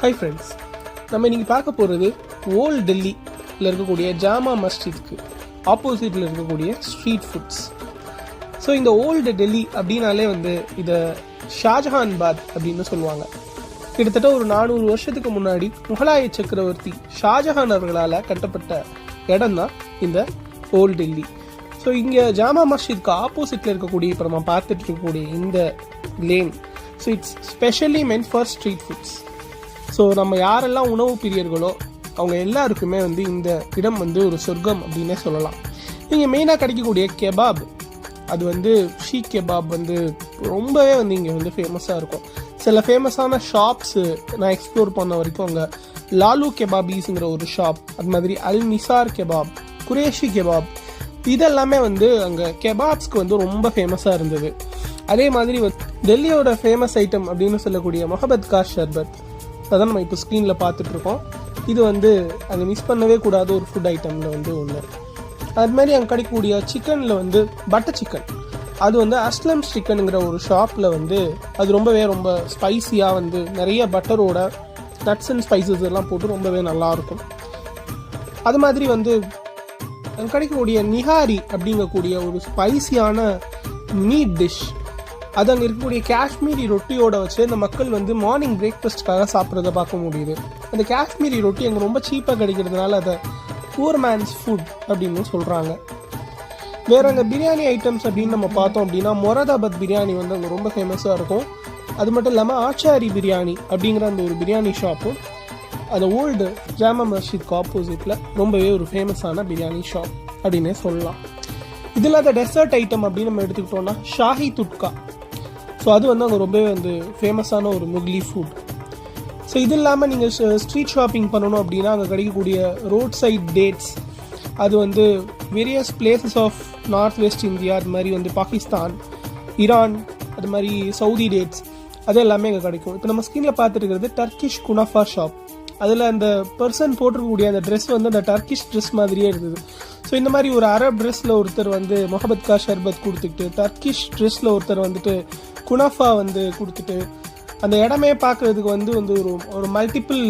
Hi friends, நம்ம இன்றைக்கி பார்க்க போகிறது ஓல்ட் டெல்லியில் இருக்கக்கூடிய ஜாமா மஸ்ஜித்க்கு ஆப்போசிட்டில் இருக்கக்கூடிய ஸ்ட்ரீட் ஃபுட்ஸ். ஸோ இந்த ஓல்டு டெல்லி அப்படின்னாலே இதை ஷாஜஹான்பாத் அப்படின்னு சொல்லுவாங்க. கிட்டத்தட்ட ஒரு 400 வருஷத்துக்கு முன்னாடி முகலாய சக்கரவர்த்தி ஷாஜஹான் அவர்களால் கட்டப்பட்ட இடம் தான் இந்த ஓல்டு டெல்லி. ஸோ இங்கே ஜாமா மஸ்ஜித்க்கு ஆப்போசிட்டில் இருக்கக்கூடிய இப்போ நம்ம பார்த்துட்டு இருக்கக்கூடிய இந்த lane, so it's specially meant for street foods. ஸோ நம்ம யாரெல்லாம் உணவு பிரியர்களோ அவங்க எல்லாருக்குமே இந்த இடம் ஒரு சொர்க்கம் அப்படின்னே சொல்லலாம். இங்கே மெயினாக கிடைக்கக்கூடிய கெபாப், அது ஷீக் கெபாப் ரொம்பவே இங்கே ஃபேமஸாக இருக்கும். சில ஃபேமஸான ஷாப்ஸு நான் எக்ஸ்ப்ளோர் பண்ண வரைக்கும் அங்கே லாலு கெபாபீஸுங்கிற ஒரு ஷாப், அது மாதிரி அல் நிசார் கெபாப், குரேஷி கெபாப், இதெல்லாமே அங்கே கெபாப்ஸ்க்கு ரொம்ப ஃபேமஸாக இருந்தது. அதே மாதிரி டெல்லியோட ஃபேமஸ் ஐட்டம் அப்படின்னு சொல்லக்கூடிய முகபத் கா ஷர்பத், அதான் நம்ம இப்போ ஸ்க்ரீனில் பார்த்துட்ருக்கோம். இது அங்கே மிஸ் பண்ணவே கூடாத ஒரு ஃபுட் ஐட்டமில் ஒன்று. அது மாதிரி அங்கே கிடைக்கக்கூடிய சிக்கனில் பட்டர் சிக்கன், அது அஸ்லம்ஸ் சிக்கனுங்கிற ஒரு ஷாப்பில் அது ரொம்ப ஸ்பைஸியாக நிறைய பட்டரோட நட்ஸ் அண்ட் ஸ்பைசஸ் எல்லாம் போட்டு ரொம்பவே நல்லாயிருக்கும். அது மாதிரி அங்கே கிடைக்கக்கூடிய நிஹாரி அப்படிங்கக்கூடிய ஒரு ஸ்பைசியான மீட் டிஷ், அது அங்கே இருக்கக்கூடிய காஷ்மீரி ரொட்டியோட வச்சு அந்த மக்கள் மார்னிங் பிரேக்ஃபாஸ்ட்டுக்காக சாப்பிட்றத பார்க்க முடியுது. அந்த காஷ்மீரி ரொட்டி அங்கே ரொம்ப சீப்பாக கிடைக்கிறதுனால அதை பூர் மேன்ஸ் ஃபுட் அப்படின்னு சொல்கிறாங்க. வேறு அங்கே பிரியாணி ஐட்டம்ஸ் அப்படின்னு நம்ம பார்த்தோம் அப்படின்னா மொராதாபாத் பிரியாணி அங்கே ரொம்ப ஃபேமஸாக இருக்கும். அது மட்டும் இல்லாமல் ஆச்சாரி பிரியாணி அப்படிங்கிற அந்த ஒரு பிரியாணி ஷாப்பும் அந்த ஓல்டு ஜாமா மஸ்ஜித்க்கு ஆப்போசிட்டில் ரொம்பவே ஒரு ஃபேமஸான பிரியாணி ஷாப் அப்படின்னே சொல்லலாம். இதில் அந்த டெசர்ட் ஐட்டம் அப்படின்னு நம்ம எடுத்துக்கிட்டோம்னா ஷாஹி துட்கா, ஸோ அது அங்கே ரொம்பவே ஃபேமஸான ஒரு முக்லி ஃபுட். ஸோ இது இல்லாமல் நீங்கள் ஸ்ட்ரீட் ஷாப்பிங் பண்ணணும் அப்படின்னா அங்கே கிடைக்கக்கூடிய ரோட் சைட் டேட்ஸ், அது various places of north west India, அது மாதிரி பாகிஸ்தான், ஈரான், அது மாதிரி சவுதி டேட்ஸ், அது எல்லாமே அங்கே கிடைக்கும். இப்போ நம்ம ஸ்க்ரீனில் பார்த்துருக்கிறது டர்க்கிஷ் குனாஃபா ஷாப். அதில் அந்த பர்சன் போட்டிருக்கக்கூடிய அந்த ட்ரெஸ் அந்த டர்க்கிஷ் ட்ரெஸ் மாதிரியே இருந்தது. ஸோ இந்த மாதிரி ஒரு அரப் ட்ரெஸ்ஸில் ஒருத்தர் முகபத் கா ஷர்பத் கொடுத்துக்கிட்டு, டர்க்கிஷ் ட்ரெஸ்ஸில் ஒருத்தர் குனாஃபா கொடுத்துட்டு, அந்த இடமே பார்க்குறதுக்கு ஒரு மல்டிபிள்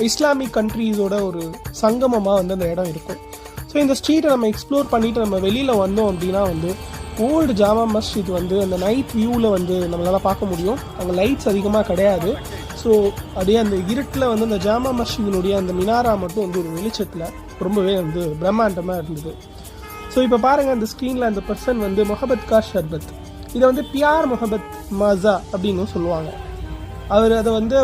இஸ்லாமிக் கண்ட்ரீஸோட ஒரு சங்கமமாக அந்த இடம் இருக்கும். ஸோ இந்த ஸ்ட்ரீட்டை நம்ம எக்ஸ்ப்ளோர் பண்ணிவிட்டு நம்ம வெளியில் வந்தோம் அப்படின்னா ஓல்டு ஜாமா மஸ்ஜித் அந்த நைட் வியூவில் நம்மளால் பார்க்க முடியும். அங்கே லைட்ஸ் அதிகமாக கிடையாது. ஸோ அப்படியே அந்த இருட்டில் அந்த ஜாமா மஸ்ஜிதினுடைய அந்த மினாரா மட்டும் ஒரு வெளிச்சத்தில் ரொம்பவே பிரம்மாண்டமாக இருந்தது. ஸோ இப்போ பாருங்கள், அந்த ஸ்க்ரீனில் அந்த பர்சன் முகபத் கா ஷர்பத், இதை பியார் முகபத் மஸா அப்படின்னு சொல்லுவாங்க. அவர் அதை அவர்